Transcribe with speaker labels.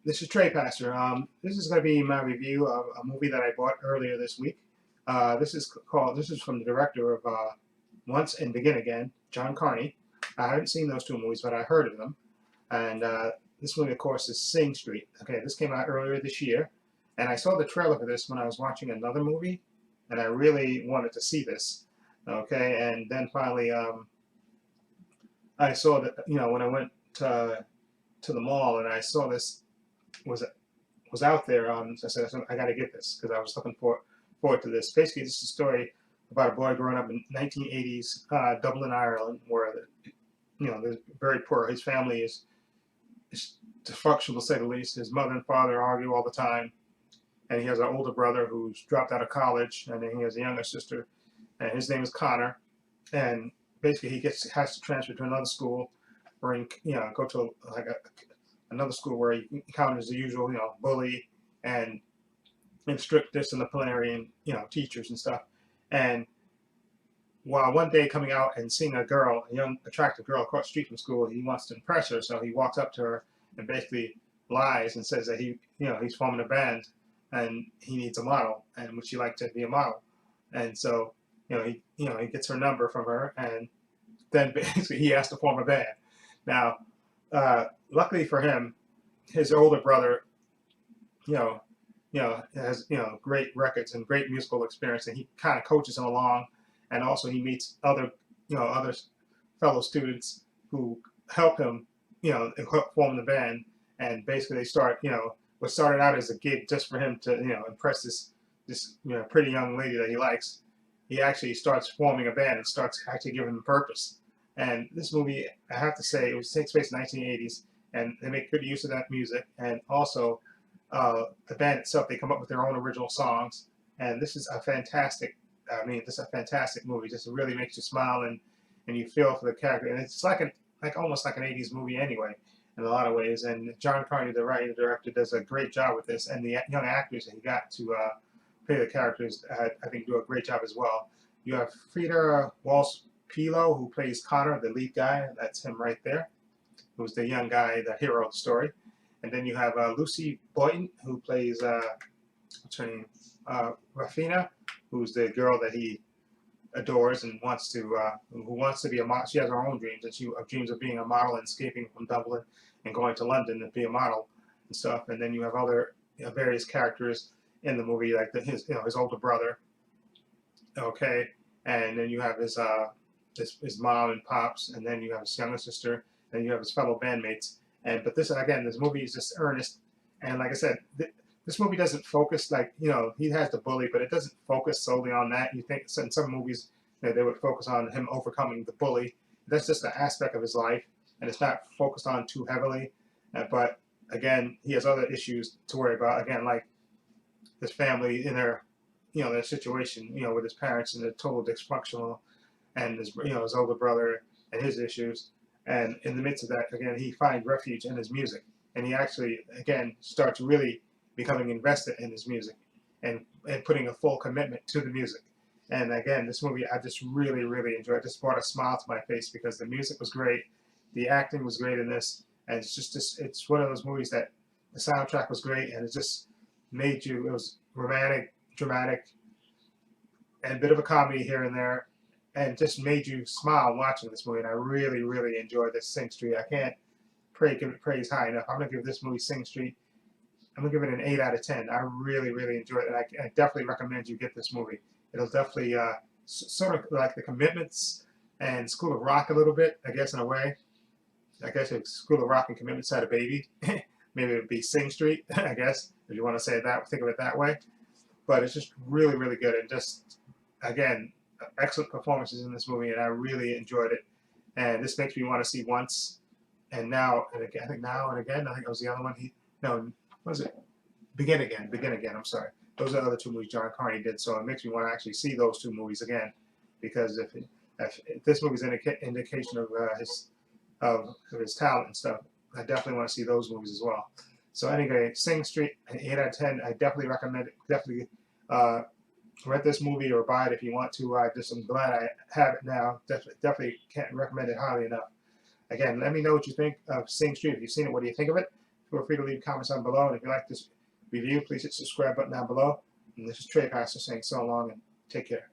Speaker 1: This is Trepacer. This is going to be my review of a movie that I bought earlier this week. This is from the director of Once and Begin Again, John Carney. I haven't seen those two movies, but I heard of them. And this movie, of course, is Sing Street. Okay, this came out earlier this year, and I saw the trailer for this when I was watching another movie, and I really wanted to see this. Okay, and then finally, I saw that when I went to the mall and I saw this was was out there. I said I got to get this because I was looking forward to this. Basically, this is a story about a boy growing up in 1980s Dublin, Ireland, where they're very poor. His family is dysfunctional, to say the least. His mother and father argue all the time, and he has an older brother who's dropped out of college, and then he has a younger sister, and his name is Connor. And basically, has to transfer to another school, or go to like another school where he encounters the usual bully and strict disciplinarian teachers and stuff. And while one day coming out and seeing a young attractive girl across the street from school, he wants to impress her, so he walks up to her and basically lies and says that he's forming a band and he needs a model, and would she like to be a model? And so he gets her number from her, and then basically he has to form a band. Now, luckily for him, his older brother, has great records and great musical experience, and he kind of coaches him along, and also he meets other fellow students who help him, form the band, and basically they start, what started out as a gig just for him to, impress this pretty young lady that he likes. He actually starts forming a band and starts actually giving him purpose. And this movie, I have to say, it takes place in the 1980s, and they make good use of that music. And also, the band itself, they come up with their own original songs. And this is a fantastic, this is a fantastic movie. Just really makes you smile and you feel for the character. And it's almost like an 80s movie anyway, in a lot of ways. And John Carney, the writer and director, does a great job with this. And the young actors that he got to play the characters, I think, do a great job as well. You have Frida Walsh-Pilo, who plays Connor, the lead guy. That's him right there, who's the young guy, the hero of the story. And then you have Lucy Boynton, who plays, what's her name? Rafina, who's the girl that he adores and who wants to be a model. She has her own dreams, and she dreams of being a model and escaping from Dublin and going to London to be a model and stuff. And then you have other various characters in the movie, like his older brother. Okay, and then you have his mom and pops, and then you have his younger sister, and you have his fellow bandmates. But this movie is just earnest, and like I said, this movie doesn't focus he has the bully, but it doesn't focus solely on that. You think in some movies they would focus on him overcoming the bully. That's just an aspect of his life, and it's not focused on too heavily. But again, he has other issues to worry about. Again, like his family in their situation, with his parents and the total dysfunctional, and his older brother and his issues. And in the midst of that, again, he finds refuge in his music, and he actually again starts really becoming invested in his music and putting a full commitment to the music. And again, this movie I just really, really enjoyed. It just brought a smile to my face because the music was great, the acting was great in this, and it's one of those movies that the soundtrack was great, and it just made you. It was romantic, dramatic, and a bit of a comedy here and there, and just made you smile watching this movie. And I really, really enjoyed this Sing Street. I can't give it praise high enough. I'm gonna give this movie Sing Street. I'm gonna give it an 8 out of 10. I really, really enjoyed it, and I definitely recommend you get this movie. It'll definitely sort of like The Commitments and School of Rock a little bit, I guess, in a way. I guess if School of Rock and Commitments had a baby, maybe it would be Sing Street, I guess, if you want to say that, think of it that way. But it's just really, really good, and just again, excellent performances in this movie, and I really enjoyed it. And this makes me want to see Once and Now and Again. I think Now and Again. I think it was the other one. What was it? Begin Again. Begin Again. I'm sorry. Those are the other two movies John Carney did. So it makes me want to actually see those two movies again, because if this movie's an indication of his talent and stuff, I definitely want to see those movies as well. So anyway, Sing Street, an 8 out of 10. I definitely recommend it. Definitely rent this movie or buy it if you want to. I'm glad I have it now. Definitely can't recommend it highly enough. Again, let me know what you think of Sing Street. If you've seen it, what do you think of it? Feel free to leave comments down below. And if you like this review, please hit the subscribe button down below. And this is Trepacer saying so long and take care.